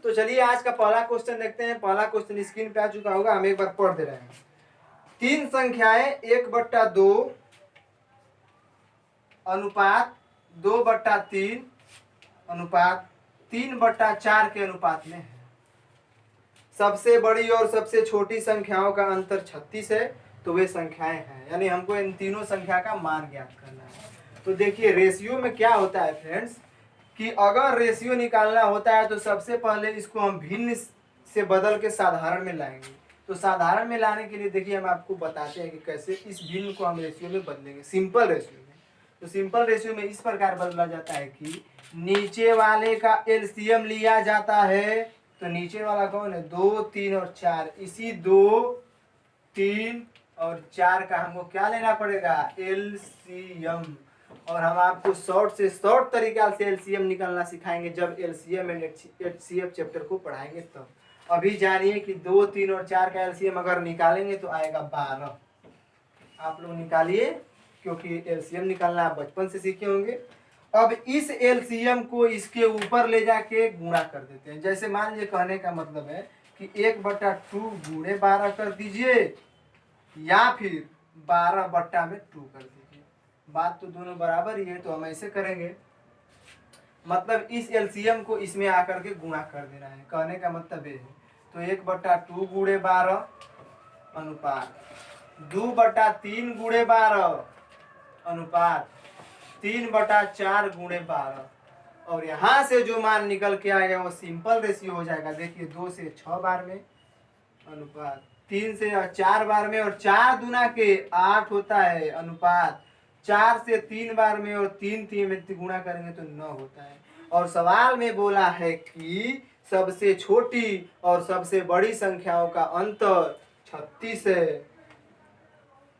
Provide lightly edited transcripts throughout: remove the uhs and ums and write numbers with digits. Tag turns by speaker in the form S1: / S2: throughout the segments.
S1: तो चलिए आज का पहला क्वेश्चन देखते हैं। पहला क्वेश्चन स्क्रीन पे आ चुका होगा, हम एक बार पढ़ दे रहे हैं। तीन संख्याएं 1/2 अनुपात 2/3 अनुपात 3/4 के अनुपात में है। सबसे बड़ी और सबसे छोटी संख्याओं का अंतर 36 है, तो वे संख्याएं हैं। यानी हमको इन तीनों संख्या का मान ज्ञात करना है। तो देखिए रेशियो में क्या होता है फ्रेंड्स, कि अगर रेशियो निकालना होता है तो सबसे पहले इसको हम भिन्न से बदल के साधारण में लाएंगे। तो साधारण में लाने के लिए देखिए हम आपको बताते हैं कि कैसे इस भिन्न को हम रेशियो में बदलेंगे, सिंपल रेशियो में। तो सिंपल रेशियो में इस प्रकार बदला जाता है कि नीचे वाले का एलसीएम लिया जाता है। तो नीचे वाला कौन है, 2, 3 और 4। इसी 2, 3 और 4 का हमको क्या लेना पड़ेगा, एलसीएम। और हम आपको शॉर्ट से शॉर्ट तरीका से एलसीएम निकालना सिखाएंगे जब एलसीएम एंड एचसीएफ चैप्टर को पढ़ाएंगे तब। अभी जानिए कि 2, 3 और 4 का एलसीएम अगर निकालेंगे तो आएगा 12। आप लोग निकालिए, क्योंकि एलसीएम निकालना आप बचपन से सीखे होंगे। अब इस एलसीएम को इसके ऊपर ले जाके गुणा कर देते हैं। जैसे मान लीजिए, कहने का मतलब है कि 1/2 गुणे 12 कर दीजिए, या फिर 12/2 कर दीजिए। बात तो दोनों बराबर ही है, तो हम ऐसे करेंगे। मतलब इस एलसीएम को इसमें आकर के गुणा कर देना है, कहने का मतलब ये है। तो 1/2 गुणे 12 अनुपात 2/3 गुणे 12 अनुपात 3/4 गुणे 12। और यहां से जो मान निकल के आएगा वो सिंपल रेशियो हो जाएगा। देखिए 2 से 6 बार में अनुपात 3 से 4 बार में, और 4 दूना के 8 होता है अनुपात 4 से 3 बार में, और 3 में गुणा करेंगे तो 9 होता है। और सवाल में बोला है कि सबसे छोटी और सबसे बड़ी संख्याओं का अंतर 36 है।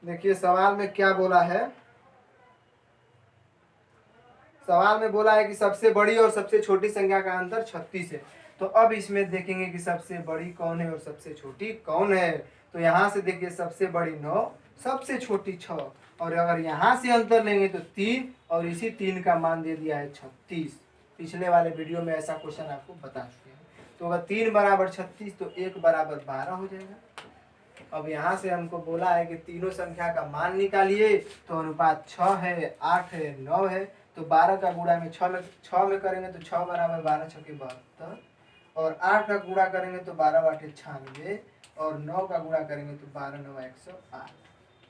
S1: देखिए सवाल में क्या बोला है, सवाल में बोला है कि सबसे बड़ी और सबसे छोटी संख्या का अंतर 36 है। तो अब इसमें देखेंगे कि सबसे बड़ी कौन है और सबसे छोटी कौन है। तो यहाँ से देखिए सबसे बड़ी 9, सबसे छोटी 6, और अगर यहाँ से अंतर लेंगे तो 3, और इसी 3 का मान दे दिया है 36। पिछले वाले वीडियो में ऐसा क्वेश्चन आपको बता चुके हैं। तो अगर 3 बराबर 36 तो 1 बराबर 12 हो जाएगा। अब यहाँ से हमको बोला है कि तीनों संख्या का मान निकालिए। तो अनुपात 6 है, 8 है, 9 है। तो 12 का गुणा में 6 में करेंगे तो 6 बराबर 12 छके 72, और 8 का गुणा करेंगे तो 12 बाटे 96, और 9 का गुणा करेंगे तो 12 9 108।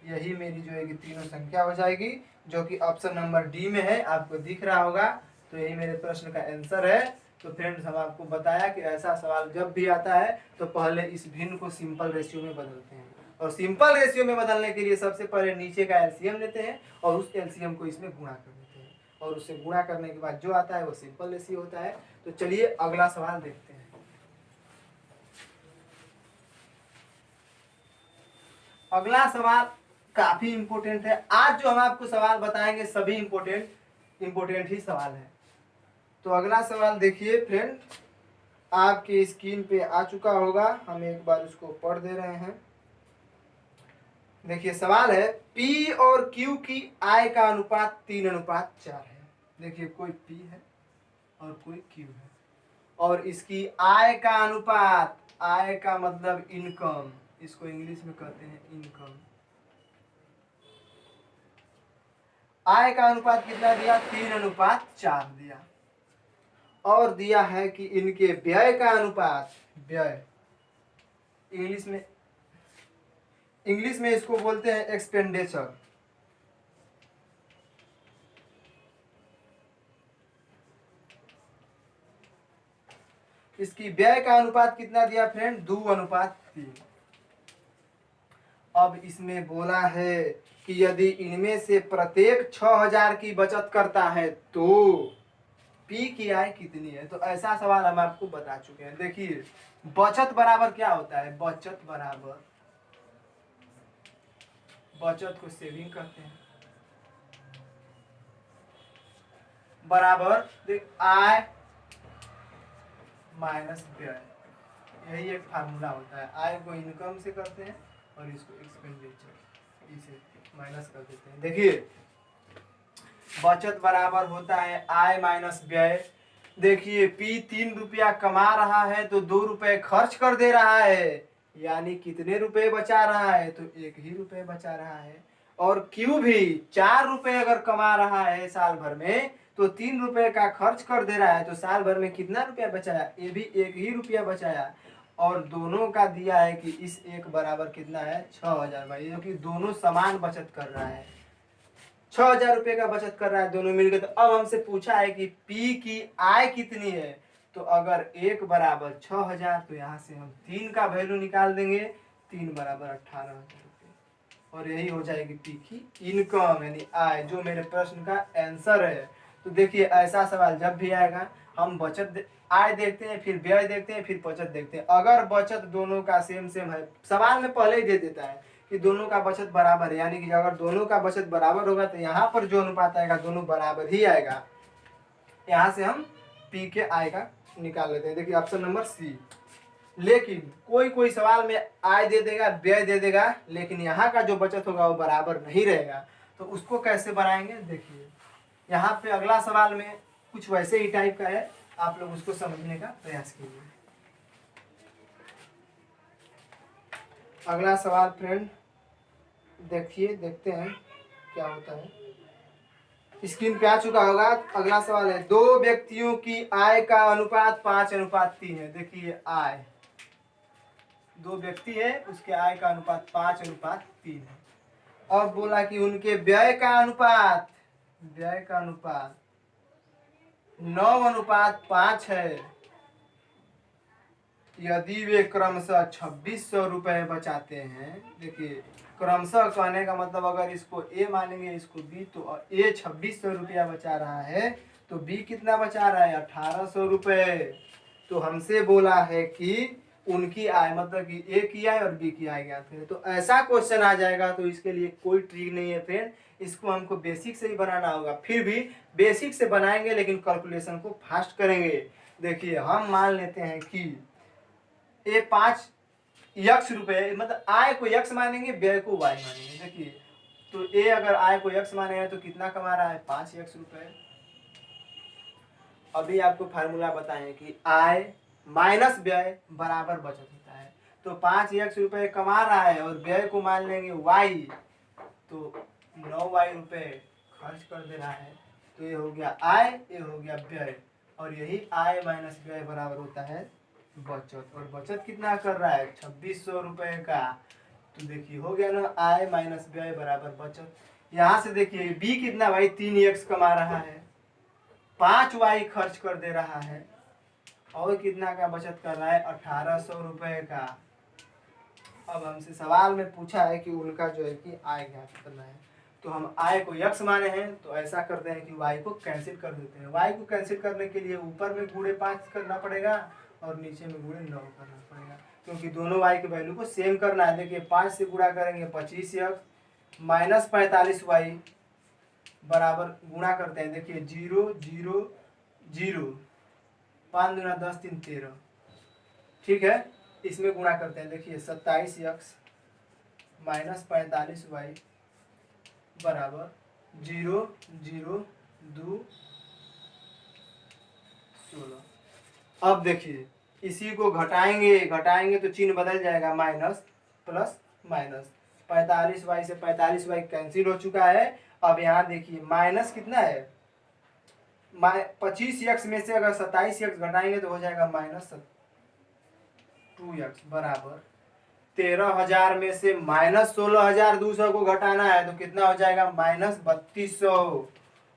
S1: यही मेरी जो है कि तीनों संख्या हो जाएगी, जो कि ऑप्शन नंबर डी में है, आपको दिख रहा होगा। तो यही मेरे प्रश्न का आंसर है। तो फ्रेंड्स हम आपको बताया कि ऐसा सवाल जब भी आता है तो पहले इस भिन्न को सिंपल रेशियो में बदलते हैं, और सिंपल रेशियो में बदलने के लिए सबसे पहले नीचे का एलसीएम लेते हैं और उस एलसीएम को इसमें गुणा कर देते हैं, और उससे गुणा करने के बाद जो आता है वो सिंपल रेशियो होता है। तो चलिए अगला सवाल देखते हैं। अगला सवाल काफी इंपोर्टेंट है। आज जो हम आपको सवाल बताएंगे सभी इंपोर्टेंट ही सवाल है। तो अगला सवाल देखिए फ्रेंड, आपके स्क्रीन पे आ चुका होगा, हम एक बार उसको पढ़ दे रहे हैं। देखिए सवाल है, P और Q की आय का अनुपात 3:4 है। देखिए कोई P है और कोई Q है, और इसकी आय का अनुपात, आय का मतलब इनकम, इसको इंग्लिश में कहते हैं इनकम। आय का अनुपात कितना दिया, 3:4 दिया। और दिया है कि इनके व्यय का अनुपात, व्यय इंग्लिश में इसको बोलते हैं एक्सपेंडिचर। इसकी व्यय का अनुपात कितना दिया फ्रेंड, 2:3। अब इसमें बोला है कि यदि इनमें से प्रत्येक 6000 की बचत करता है तो P की आय कितनी है। तो ऐसा सवाल हम आपको बता चुके हैं। देखिए बचत बराबर क्या होता है, बचत बराबर, बचत को सेविंग कहते हैं, बराबर देख आय माइनस व्यय। यही एक फार्मूला होता है। आय को इनकम से करते हैं और इसको एक्सपेंडिचर, इसे माइनस कर देते हैं। देखिए बचत बराबर होता है आय माइनस व्यय। देखिए पी 3 रुपया कमा रहा है तो 2 रुपए खर्च कर दे रहा है, यानी कितने रुपए बचा रहा है, तो 1 ही रुपए बचा रहा है। और क्यू भी 4 रुपए अगर कमा रहा है साल भर में तो 3 रुपए का खर्च कर दे रहा है, तो साल भर में कितना रुपया बचाया, ये भी 1 ही रुपया बचाया। और दोनों का दिया है कि इस एक बराबर कितना है 6,000 भाई, क्योंकि दोनों समान बचत कर रहा है, 6,000 रुपये का बचत कर रहा है दोनों मिलकर। तो अब हमसे पूछा है कि पी की आय कितनी है, तो अगर एक बराबर 6,000 तो यहाँ से हम 3 का वैल्यू निकाल देंगे, 3 बराबर 18,000 रुपये, और यही हो जाएगी पी की इनकम यानी आय, जो मेरे प्रश्न का आंसर है। तो देखिए ऐसा सवाल जब भी आएगा हम आय देखते हैं, फिर व्यय देखते हैं, फिर बचत देखते हैं। अगर बचत दोनों का सेम सेम है, सवाल में पहले ही दे देता है कि दोनों का बचत बराबर है, यानी कि अगर दोनों का बचत बराबर होगा तो यहाँ पर जो अनुपात आएगा दोनों बराबर ही आएगा। यहाँ से हम पी के आय का निकाल लेते हैं। देखिए ऑप्शन नंबर सी। लेकिन कोई कोई सवाल में आय दे देगा, व्यय दे देगा, लेकिन यहाँ का जो बचत होगा वो बराबर नहीं रहेगा, तो उसको कैसे बनाएंगे। देखिए यहाँ पे अगला सवाल में कुछ वैसे ही टाइप का है, आप लोग उसको समझने का प्रयास कीजिए। अगला सवाल फ्रेंड देखिए, देखते हैं क्या होता है। स्क्रीन पे आ चुका होगा। अगला सवाल है, 2 व्यक्तियों की आय का अनुपात 5:3 है। देखिए आय, 2 व्यक्ति है, उसके आय का अनुपात 5:3 है। अब बोला कि उनके व्यय का अनुपात 9:5 है, यदि वे क्रमशः 2,600 रुपए बचाते हैं। देखिए क्रमशः कहने का मतलब अगर इसको ए मानेंगे इसको बी, तो ए 2,600 रुपया बचा रहा है तो बी कितना बचा रहा है 1,800 रुपए। तो हमसे बोला है कि उनकी आय, मतलब कि ए की आय और बी की आय ज्ञात है। तो ऐसा क्वेश्चन आ जाएगा तो इसके लिए कोई ट्रिक नहीं है फ्रेंड, इसको हमको बेसिक से ही बनाना होगा। फिर भी बेसिक से बनाएंगे लेकिन कैलकुलेशन को फास्ट करेंगे। देखिए हम मान लेते हैं कि ये 5 रुपए, मतलब आय को x मानेंगे, व्यय को y मानेंगे। देखिए तो ए अगर आय को x माने हैं तो कितना कमा रहा है 5 रुपए। अभी आपको फार्मूला बताएं कि आय माइनस व्यय बराबर बचत होता है। तो 5 रुपए कमा रहा है और व्यय को मान लेंगे y, तो 9 रुपए खर्च कर दे रहा है। तो ये हो गया आय, ये हो गया व्यय, और यही आय माइनस व्यय बराबर होता है बचत। और बचत कितना कर रहा है 2,600 रुपए का। तो देखिए हो गया ना, आय माइनस व्यय बराबर बचत। यहाँ से देखिए बी कितना भाई 3x कमा रहा है, 5y खर्च कर दे रहा है, और कितना का बचत कर रहा है 1,800 रुपए का। अब हमसे सवाल में पूछा है कि उनका जो है कि आय ज्ञात करना है। तो हम आय को x माने हैं तो ऐसा करते हैं कि y को कैंसिल कर देते हैं। y को कैंसिल करने के लिए ऊपर में गुणे 5 करना पड़ेगा और नीचे में गुणे 9 करना पड़ेगा, क्योंकि दोनों y के वैल्यू को सेम करना है। देखिए 5 से गुणा करेंगे 25x माइनस 45y बराबर गुणा करते हैं। देखिए 0 0 0, 5 दूना 10 3 13, ठीक है। इसमें गुणा करते हैं। देखिए 27x माइनस 45y बराबर 0 0 2 16। अब देखिए इसी को घटाएंगे तो चिन्ह बदल जाएगा, माइनस प्लस माइनस। 45y से 45y कैंसिल हो चुका है। अब यहाँ देखिए माइनस कितना है, 25x में से अगर 27x घटाएंगे तो हो जाएगा माइनस 2x बराबर 13,000 में से माइनस 16,200 को घटाना है तो कितना हो जाएगा माइनस 3,200।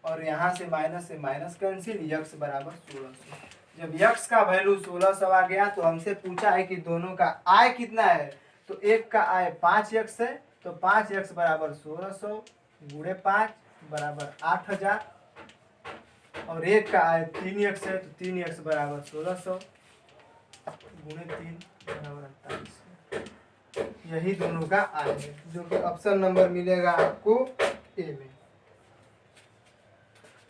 S1: और यहाँ से माइनस कैंसिल, x बराबर 1600। जब x का वैल्यू 1600 आ गया तो हमसे पूछा है कि दोनों का आय कितना है। तो एक का आय 5x है, तो 5x बराबर 1600 गुणे 5 बराबर 8,000, और एक का आय 3x है, तो 3x बराबर 1600 गुणे 3 बराबर 48। यही दोनों का आय है, जो कि ऑप्शन नंबर मिलेगा आपको ए में।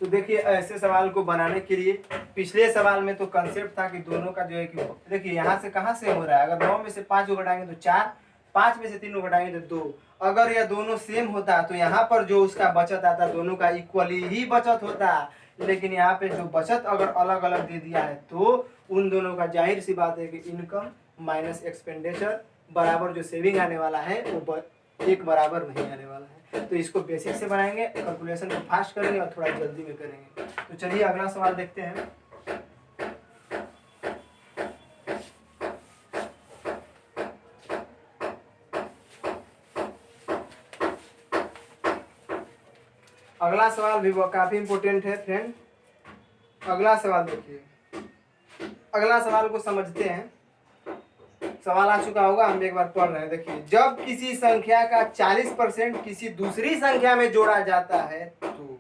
S1: तो देखिए ऐसे सवाल को बनाने के लिए पिछले सवाल में तो कंसेप्ट था कि दोनों का जो है कि देखिए यहाँ से कहाँ से हो रहा है, अगर 9 में से 5 को घटाएंगे तो 4, 5 में से 3 को घटाएंगे तो 2। अगर यह दोनों सेम होता तो यहाँ पर जो उसका बचत आता दोनों का इक्वली ही बचत होता, लेकिन यहाँ पे जो बचत अगर अलग अलग दे दिया है तो उन दोनों का जाहिर सी बात है कि इनकम माइनस एक्सपेंडिचर बराबर जो सेविंग आने वाला है वो एक बराबर नहीं आने वाला है। तो इसको बेसिक से बनाएंगे, कैलकुलेशन को फास्ट करेंगे और थोड़ा जल्दी में करेंगे। तो चलिए अगला सवाल देखते हैं। अगला सवाल भी वो काफी इंपोर्टेंट है फ्रेंड। अगला सवाल देखिए, अगला सवाल को समझते हैं। सवाल आ चुका होगा, हम एक बार पढ़ रहे हैं। देखिए, जब किसी संख्या का 40% किसी दूसरी संख्या में जोड़ा जाता है तो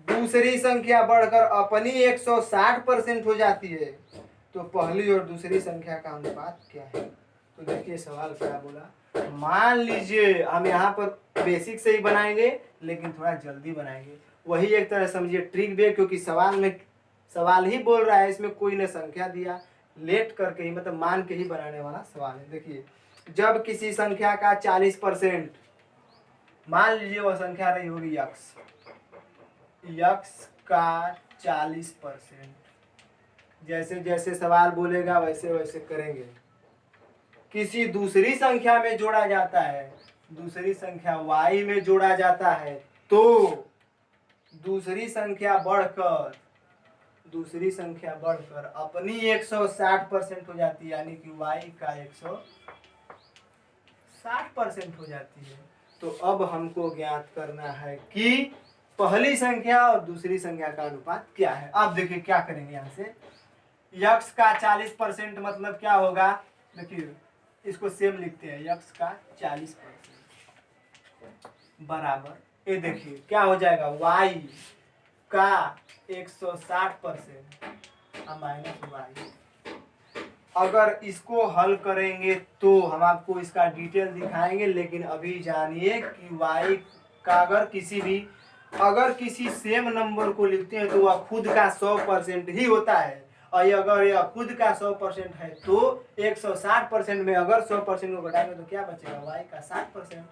S1: दूसरी संख्या बढ़कर अपनी 160% हो जाती है, तो पहली और दूसरी संख्या का अनुपात क्या है? तो देखिए सवाल क्या बोला। मान लीजिए हम यहाँ पर बेसिक से ही बनाएंगे लेकिन थोड़ा जल्दी बनाएंगे। वही एक तरह समझिए ट्रिक भी, क्योंकि सवाल ही बोल रहा है, इसमें कोई ने संख्या दिया, लेट करके ही मतलब मान के ही बनाने वाला सवाल है। देखिए, जब किसी संख्या का 40%, मान लीजिए वह संख्या रही होगी यक्स का 40%, जैसे जैसे सवाल बोलेगा वैसे वैसे करेंगे, किसी दूसरी संख्या में जोड़ा जाता है, दूसरी संख्या y में जोड़ा जाता है, तो दूसरी संख्या बढ़कर अपनी 160% हो जाती है, यानी कि y का 160% हो जाती है। तो अब हमको ज्ञात करना है कि पहली संख्या और दूसरी संख्या का अनुपात क्या है। अब देखिए क्या करेंगे, यहाँ से यक्स का 40% मतलब क्या होगा। देखिए इसको सेम लिखते हैं, यक्स का 40% बराबर, ये देखिए क्या हो जाएगा, y का 160% माइनस y। अगर इसको हल करेंगे तो हम आपको इसका डिटेल दिखाएंगे, लेकिन अभी जानिए कि y का अगर किसी सेम नंबर को लिखते हैं तो वह खुद का 100% ही होता है, और अगर यह खुद का 100% है तो 160% में अगर 100% को घटाएंगे तो क्या बचेगा, y का 60%।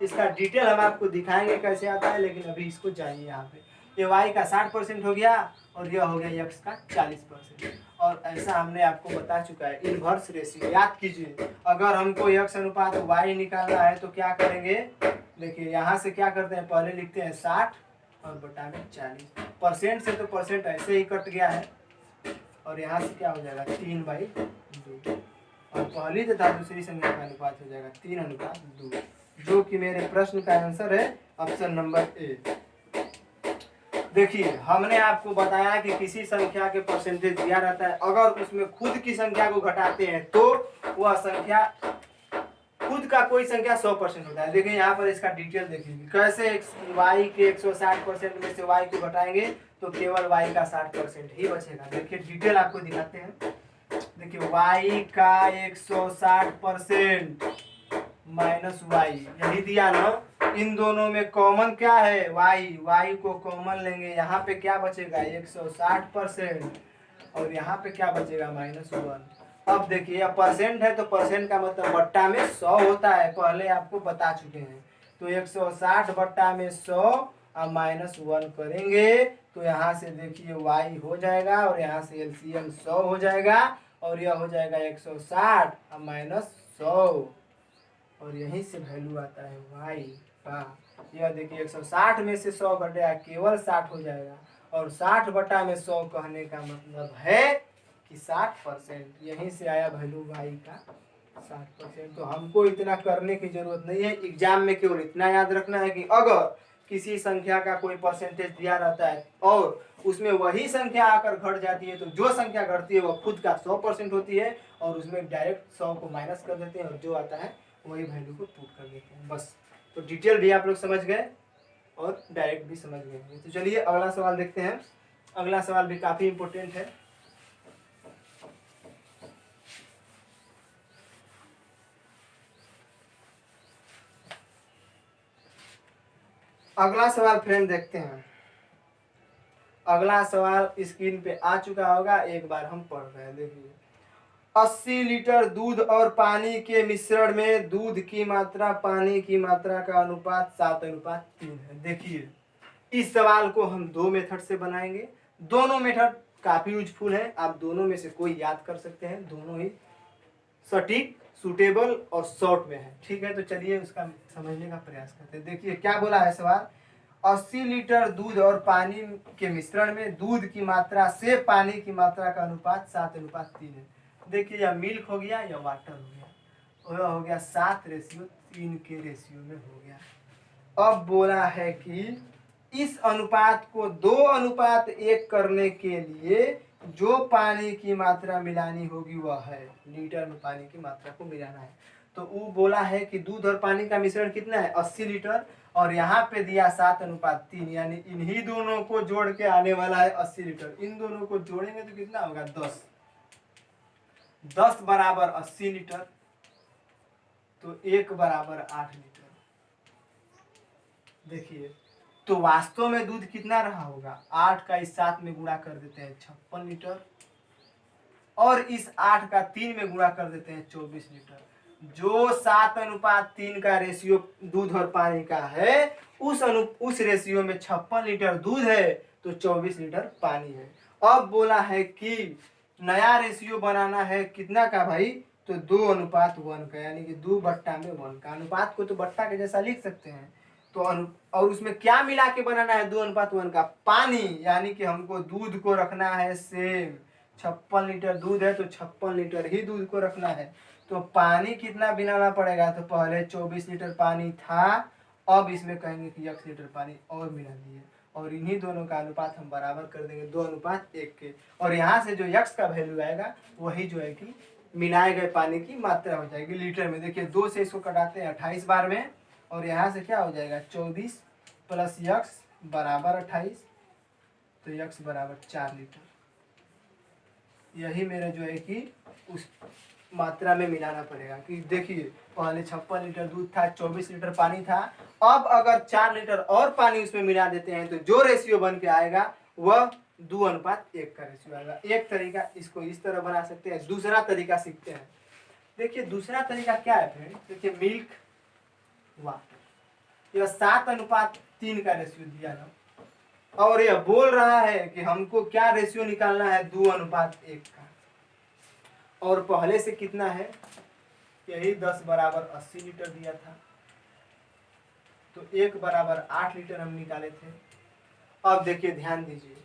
S1: इसका डिटेल हम आपको दिखाएंगे कैसे आता है, लेकिन अभी इसको जानिए। यहाँ पे ये y का 60% हो गया और यह हो गया x का 40%। और ऐसा हमने आपको बता चुका है इनवर्स रेशियो। याद कीजिए, अगर हमको x अनुपात y निकालना है तो क्या करेंगे। देखिए यहाँ से क्या करते हैं, पहले लिखते हैं 60 और बटा में 40। परसेंट से तो परसेंट ऐसे ही कट गया है, और यहाँ से क्या हो जाएगा 3/2, और पहली तथा दूसरी संख्या का अनुपात हो जाएगा 3:2, जो कि मेरे प्रश्न का आंसर है ऑप्शन नंबर ए। देखिए हमने आपको बताया कि किसी संख्या के परसेंटेज दिया रहता है, अगर उसमें खुद की संख्या को घटाते हैं तो वह संख्या खुद का कोई संख्या 100% होता है। देखिए यहाँ पर इसका डिटेल देखिए कैसे y के 160% में से y को घटाएंगे तो केवल y का 60% ही बचेगा। देखिए डिटेल आपको दिखाते हैं। देखिए y का 160% माइनस y, यही दिया ना। इन दोनों में कॉमन क्या है, y को कॉमन लेंगे, यहाँ पे क्या बचेगा 160%, और यहाँ पे क्या बचेगा -1। अब देखिए यह परसेंट है तो परसेंट का मतलब बट्टा में 100 होता है, पहले आपको बता चुके हैं। तो 160 बट्टा में 100 और -1 करेंगे तो यहाँ से देखिए y हो जाएगा, और यहाँ से एलसीएम 100 हो जाएगा, और यह हो जाएगा 160 और -100, और यहीं से वैल्यू आता है y का। यह देखिए 160 में से 100 घटेगा केवल 60 हो जाएगा, और 60 बटा में 100 कहने का मतलब है कि 60%। यहीं से आया वैल्यू y का 60%। तो हमको इतना करने की जरूरत नहीं है, एग्जाम में केवल इतना याद रखना है कि अगर किसी संख्या का कोई परसेंटेज दिया रहता है और उसमें वही संख्या आकर घट जाती है, तो जो संख्या घटती है वह खुद का 100% होती है, और उसमें डायरेक्ट 100 को माइनस कर देते हैं और जो आता है वही वैल्यू को पुट कर देते हैं। बस, तो डिटेल भी आप लोग समझ गए और डायरेक्ट भी समझ गए। तो चलिए अगला सवाल देखते हैं। अगला सवाल भी काफी इंपोर्टेंट है। अगला सवाल फ्रेंड देखते हैं। अगला सवाल स्क्रीन पे आ चुका होगा, एक बार हम पढ़ रहे हैं। देखिए 80 लीटर दूध और पानी के मिश्रण में दूध की मात्रा पानी की मात्रा का अनुपात 7:3 है। देखिए इस सवाल को हम दो मेथड से बनाएंगे। दोनों मेथड काफी यूजफुल है, आप दोनों में से कोई याद कर सकते हैं, दोनों ही सटीक, सुटेबल और शॉर्ट में है। ठीक है, तो चलिए उसका समझने का प्रयास करते हैं। देखिए क्या बोला है सवाल, 80 लीटर दूध और पानी के मिश्रण में दूध की मात्रा से पानी की मात्रा का अनुपात 7:3 है। देखिए या मिल्क हो गया या वाटर हो गया, वह हो गया 7:3 के रेशियो में हो गया। अब बोला है कि इस अनुपात को 2:1 करने के लिए जो पानी की मात्रा मिलानी होगी वह है, लीटर में पानी की मात्रा को मिलाना है। तो वो बोला है कि दूध और पानी का मिश्रण कितना है, 80 लीटर, और यहाँ पे दिया 7:3, यानी इन्हीं दोनों को जोड़ के आने वाला है 80 लीटर। इन दोनों को जोड़ेंगे तो कितना होगा, 10 बराबर 80 लीटर, तो 1 बराबर 8 लीटर। देखिए तो वास्तव में दूध कितना रहा होगा, 8 का इस 7 में गुणा कर देते हैं 56 लीटर, और इस 8 का 3 में गुणा कर देते हैं 24 लीटर। जो 7:3 का रेशियो दूध और पानी का है, उस रेशियो में 56 लीटर दूध है तो 24 लीटर पानी है। अब बोला है कि नया रेशियो बनाना है कितना का भाई, तो 2:1 का, यानी कि 2/1 का। अनुपात को तो बट्टा के जैसा लिख सकते हैं, तो और उसमें क्या मिला के बनाना है 2:1 का, पानी, यानी कि हमको दूध को रखना है सेम। 56 लीटर दूध है तो 56 लीटर ही दूध को रखना है। तो पानी कितना मिलाना पड़ेगा, तो पहले 24 लीटर पानी था, अब इसमें कहेंगे कि 1 लीटर पानी और मिला दिए, और इन्हीं दोनों का अनुपात हम बराबर कर देंगे 2:1 के। और यहाँ से जो यक्स का वैल्यू आएगा वही जो है कि मिलाए गए पानी की मात्रा हो जाएगी लीटर में। देखिए 2 से इसको कटाते हैं 28 बार में, और यहाँ से क्या हो जाएगा 24 प्लस यक्स बराबर 28, तो यक्स बराबर 4 लीटर। यही मेरे जो है कि उस मात्रा में मिलाना पड़ेगा। कि देखिए पहले 56 लीटर दूध था, 24 लीटर पानी था, अब अगर 4 लीटर और पानी उसमें मिला देते हैं तो जो रेशियो बन के आएगा वह 2:1 का रेशियो आएगा। एक तरीका इसको इस तरह बना सकते हैं। दूसरा तरीका सीखते हैं। देखिए दूसरा तरीका क्या है फ्रेंड, देखिए मिल्क वाटर, यह 7:3 का रेशियो दिया ना, और यह बोल रहा है कि हमको क्या रेशियो निकालना है, 2:1 का। और पहले से कितना है, यही 10 बराबर 80 लीटर दिया था, तो 1 बराबर 8 लीटर हम निकाले थे। अब देखिए ध्यान दीजिए,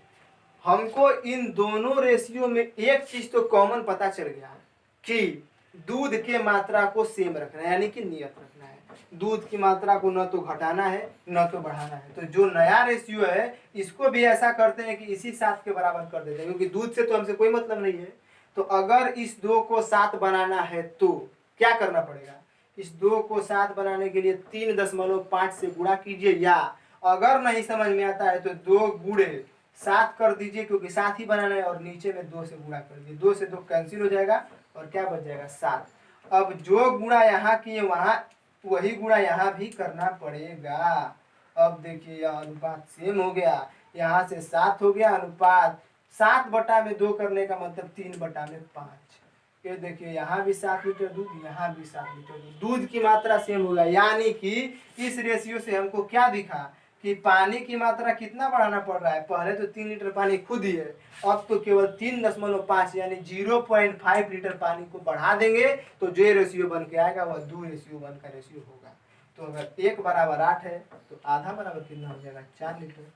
S1: हमको इन दोनों रेशियो में एक चीज तो कॉमन पता चल गया कि दूध के मात्रा को सेम रखना है, यानी कि नियत रखना है। दूध की मात्रा को न तो घटाना है न तो बढ़ाना है। तो जो नया रेशियो है इसको भी ऐसा करते हैं कि इसी 7 के बराबर कर देते हैं, क्योंकि दूध से तो हमसे कोई मतलब नहीं है। तो अगर इस 2 को 7 बनाना है तो क्या करना पड़ेगा, इस 2 को 7 बनाने के लिए 3.5 से गुणा कीजिए, या अगर नहीं समझ में आता है तो 2 गुणे 7 कर दीजिए, क्योंकि 7 ही बनाना है, और नीचे में 2 से गुणा कर दीजिए। 2 से 2 कैंसिल हो जाएगा और क्या बच जाएगा 7। अब जो गुणा यहाँ किए वहां वही गुणा यहाँ भी करना पड़ेगा। अब देखिए यह अनुपात सेम हो गया, यहाँ से 7 हो गया अनुपात, 7/2 करने का मतलब 3/5। ये देखिए यहाँ भी 7 लीटर दूध, यहाँ भी 7 लीटर दूध, दूध की मात्रा सेम होगा। यानी कि इस रेशियो से हमको क्या दिखा कि पानी की मात्रा कितना बढ़ाना पड़ रहा है। पहले तो 3 लीटर पानी खुद ही है, अब तो केवल 3.5 यानी 0.5 लीटर पानी को बढ़ा देंगे तो जो रेशियो बन के आएगा वह 2:1 का रेशियो होगा। तो अगर 1 बराबर 8 है तो आधा बराबर कितना हो जाएगा, 4 लीटर।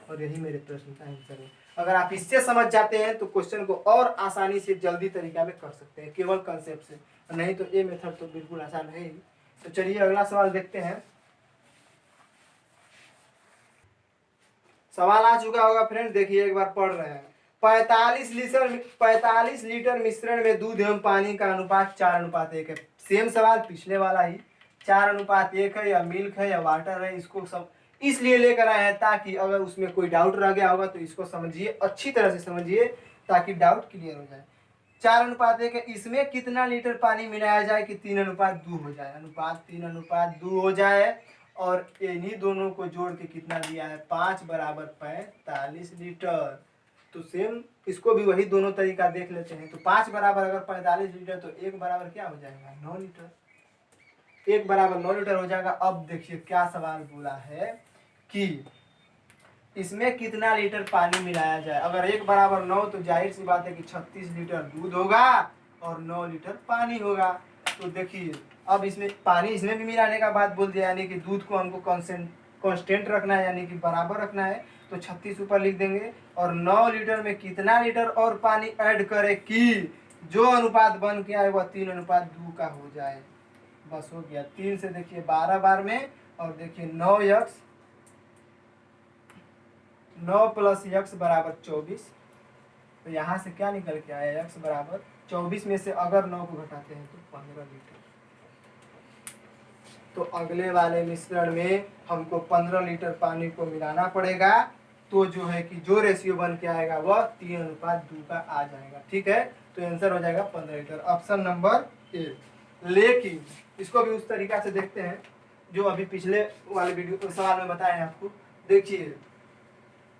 S1: और यही मेरे प्रश्न का आंसर है। अगर आप इससे समझ जाते हैं तो क्वेश्चन को और आसानी से जल्दी तरीका में कर सकते हैं, केवल कंसेप्ट से। नहीं तो ये मेथड तो बिल्कुल आसान है ही। तो चलिए अगला सवाल देखते हैं। सवाल आ चुका होगा फ्रेंड, देखिए एक बार पढ़ रहे हैं। 45 लीटर मिश्रण में दूध एवं पानी का अनुपात 4:1 है। सेम सवाल पिछले वाला ही, 4:1 है या मिल्क है या वाटर है। इसको सब इसलिए लेकर आए हैं ताकि अगर उसमें कोई डाउट रह गया होगा तो इसको समझिए, अच्छी तरह से समझिए ताकि डाउट क्लियर हो जाए। 4:1 है, इसमें कितना लीटर पानी मिलाया जाए कि 3:2 हो जाए, अनुपात 3:2 हो जाए। और इन्हीं दोनों को जोड़ के कितना दिया है, 5 बराबर 45 लीटर। तो सेम इसको भी वही दोनों तरीका देख लेते हैं। तो 5 बराबर अगर 45 लीटर तो 1 बराबर क्या हो जाएगा, 9 लीटर। 1 बराबर 9 लीटर हो जाएगा। अब देखिए क्या सवाल बोला है कि इसमें कितना लीटर पानी मिलाया जाए। अगर 1 = 9 तो जाहिर सी बात है कि 36 लीटर दूध होगा और 9 लीटर पानी होगा। तो देखिए अब इसमें पानी इसमें भी मिलाने का बात बोल दिया, यानी कि दूध को हमको कांस्टेंट रखना है, यानी कि बराबर रखना है। तो 36 ऊपर लिख देंगे और 9 लीटर में कितना लीटर और पानी ऐड करें कि जो अनुपात बन के आए वह 3:2 का हो जाए। बस हो गया। 3 से देखिए 12 बार में, और देखिए 9 + x = 24। तो यहाँ से क्या निकल के आया, x = 24 में से अगर 9 को घटाते हैं तो 15 लीटर। तो अगले वाले मिश्रण में हमको 15 लीटर पानी को मिलाना पड़ेगा। तो जो है कि जो रेशियो बन के आएगा वह 3:2 का आ जाएगा। ठीक है, तो आंसर हो जाएगा 15 लीटर, ऑप्शन नंबर ए। लेकिन इसको भी उस तरीका से देखते हैं जो अभी पिछले वाले वीडियो सवाल में बताए हैं आपको। देखिए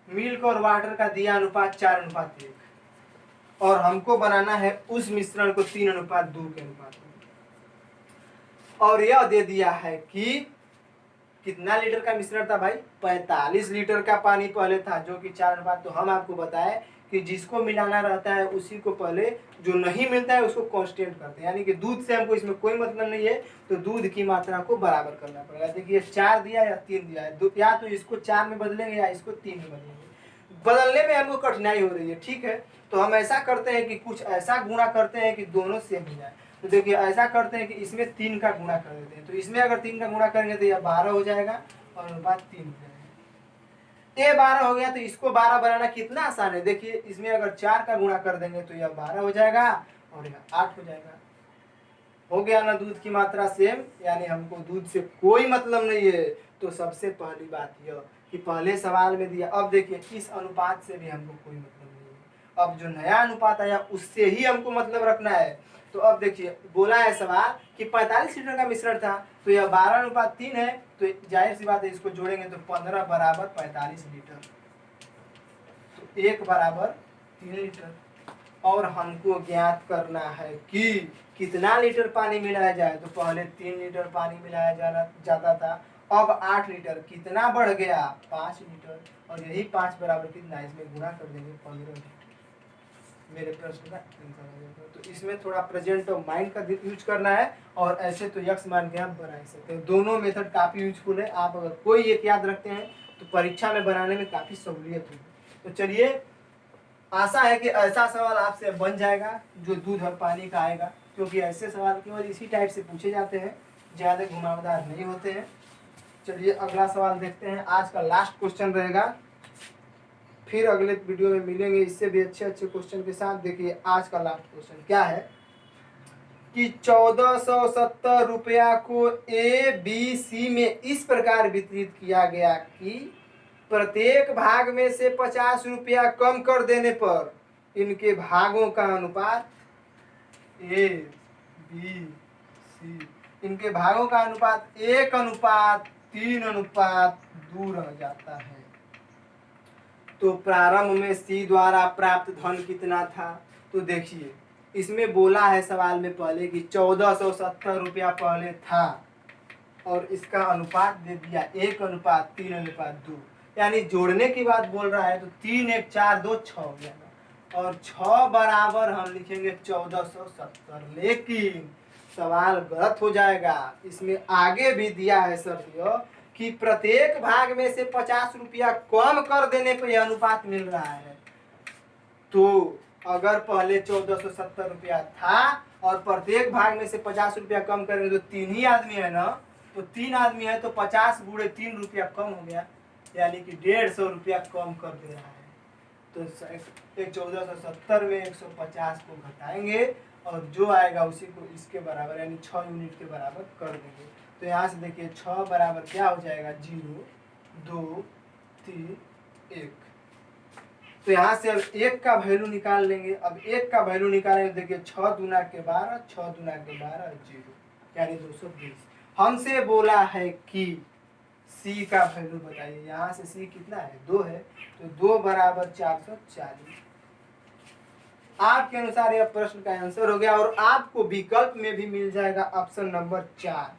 S1: मिल्क और वाटर का दिया अनुपात 4:1 और हमको बनाना है उस मिश्रण को 3:2 के अनुपात में। और यह दे दिया है कि कितना लीटर का मिश्रण था भाई, 45 लीटर का पानी पहले था, जो कि 4:2। तो हम आपको बताए कि जिसको मिलाना रहता है उसी को पहले, जो नहीं मिलता है उसको कांस्टेंट करते हैं, यानी कि दूध से हमको इसमें कोई मतलब नहीं है, तो दूध की मात्रा को बराबर करना पड़ेगा। देखिए 4 दिया या 3 दिया है, या तो इसको 4 में बदलेंगे या इसको 3 में बदलेंगे। बदलने में हमको कठिनाई हो रही है, ठीक है, तो हम ऐसा करते हैं कि कुछ ऐसा गुणा करते हैं कि दोनों सेम हो जाए। तो देखिए ऐसा करते हैं कि इसमें 3 का गुणा कर देते हैं। तो इसमें अगर 3 का गुणा करेंगे तो यह 12 हो जाएगा और अनुपात 3 हो जाएगा। ये 12 हो गया, तो इसको 12 बनाना कितना आसान है। देखिए इसमें अगर 4 का गुणा कर देंगे तो यह 12 हो जाएगा और यह 8 हो जाएगा। हो गया ना दूध की मात्रा सेम, यानी हमको दूध से कोई मतलब नहीं है। तो सबसे पहली बात यह कि पहले सवाल में दिया, अब देखिए इस अनुपात से भी हमको कोई मतलब नहीं है। अब जो नया अनुपात आया उससे ही हमको मतलब रखना है। तो अब देखिए बोला है सवाल कि 45 लीटर का मिश्रण था, तो यह 12:3 है, तो जाहिर सी बात है इसको जोड़ेंगे तो 15 = 45 लीटर, तो 1 = 3 लीटर। और हमको ज्ञात करना है कि कितना लीटर पानी मिलाया जाए। तो पहले 3 लीटर पानी मिलाया जाता था, अब 8 लीटर, कितना बढ़ गया 5 लीटर, और यही 5 बराबर कितना, इसमें गुणा कर देंगे 15 लीटर। मेरे प्रश्न का आंसर आ जाएगा। तो इसमें थोड़ा प्रेजेंट ऑफ माइंड का यूज करना है, और ऐसे तो यक्स मान के आप बना सकते हैं। दोनों मेथड काफ़ी यूजफुल है। आप अगर कोई एक याद रखते हैं तो परीक्षा में बनाने में काफ़ी सहूलियत होगी। तो चलिए, आशा है कि ऐसा सवाल आपसे बन जाएगा जो दूध और पानी का आएगा, क्योंकि ऐसे सवाल केवल इसी टाइप से पूछे जाते हैं, ज़्यादा घुमावदार नहीं होते हैं। चलिए अगला सवाल देखते हैं, आज का लास्ट क्वेश्चन रहेगा, फिर अगले वीडियो में मिलेंगे इससे भी अच्छे क्वेश्चन के साथ। देखिए आज का लास्ट क्वेश्चन क्या है कि 1470 रुपया को ABC में इस प्रकार वितरित किया गया कि प्रत्येक भाग में से 50 रुपया कम कर देने पर इनके भागों का अनुपात ABC, इनके भागों का अनुपात 1:3:2 रह जाता है। तो प्रारंभ में C द्वारा प्राप्त धन कितना था। तो देखिए इसमें बोला है सवाल में पहले कि 1470 रुपया पहले था और इसका अनुपात दे दिया 1:3:2, यानी जोड़ने की बात बोल रहा है। तो 3 1 4 2 6 हो जाएगा, और 6 बराबर हम लिखेंगे 1470। लेकिन सवाल गलत हो जाएगा, इसमें आगे भी दिया है सर कि प्रत्येक भाग में से 50 रुपया कम कर देने पर यह अनुपात मिल रहा है। तो अगर पहले 1470 रुपया था और प्रत्येक भाग में से 50 रुपया कम करेंगे तो 3 ही आदमी है ना, तो 3 आदमी है तो 50 × 3 रुपया कम हो गया, यानी कि 150 रुपया कम कर दे रहा है। तो 1470 में 150 को घटाएंगे और जो आएगा उसी को इसके बराबर, यानी 6 यूनिट के बराबर कर देंगे। तो यहाँ से देखिए 6 बराबर क्या हो जाएगा, 0 2 3 1। तो यहाँ से अब 1 का वैल्यू निकाल लेंगे। अब 1 का वैल्यू निकालेंगे, देखिए 6 दूना के 12, 6 दूना के 12 0, यानी 220। हमसे बोला है कि C का वैल्यू बताइए। यहाँ से C कितना है, 2 है, तो 2 = 440। आपके अनुसार यह प्रश्न का आंसर हो गया, और आपको विकल्प में भी मिल जाएगा ऑप्शन नंबर 4।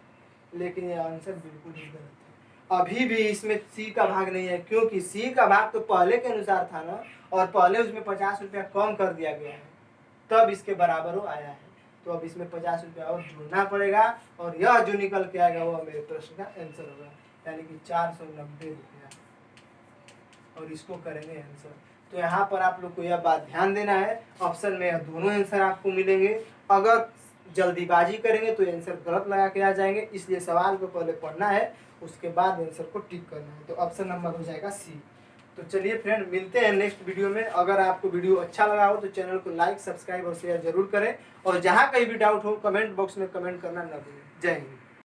S1: लेकिन यह आंसर बिल्कुल ही गलत है। अभी भी इसमें सी का भाग नहीं है, क्योंकि सी का भाग तो पहले के अनुसार था ना, और पहले उसमें 50 रुपया कम कर दिया गया है, तब इसके बराबर वो आया है। तो अब इसमें 50 रुपया और जोड़ना पड़ेगा, और यह जो निकल के आएगा वो मेरे प्रश्न का आंसर होगा, यानी कि 490 रुपया, और इसको करेंगे आंसर। तो यहाँ पर आप लोग को यह बात ध्यान देना है, ऑप्शन में दोनों आंसर आपको मिलेंगे। अगर जल्दीबाजी करेंगे तो आंसर गलत लगा के आ जाएंगे, इसलिए सवाल को पहले पढ़ना है, उसके बाद आंसर को टिक करना है। तो ऑप्शन नंबर हो जाएगा सी। तो चलिए फ्रेंड, मिलते हैं नेक्स्ट वीडियो में। अगर आपको वीडियो अच्छा लगा हो तो चैनल को लाइक, सब्सक्राइब और शेयर जरूर करें, और जहाँ कहीं भी डाउट हो कमेंट बॉक्स में कमेंट करना न भूलें। जय हिंद।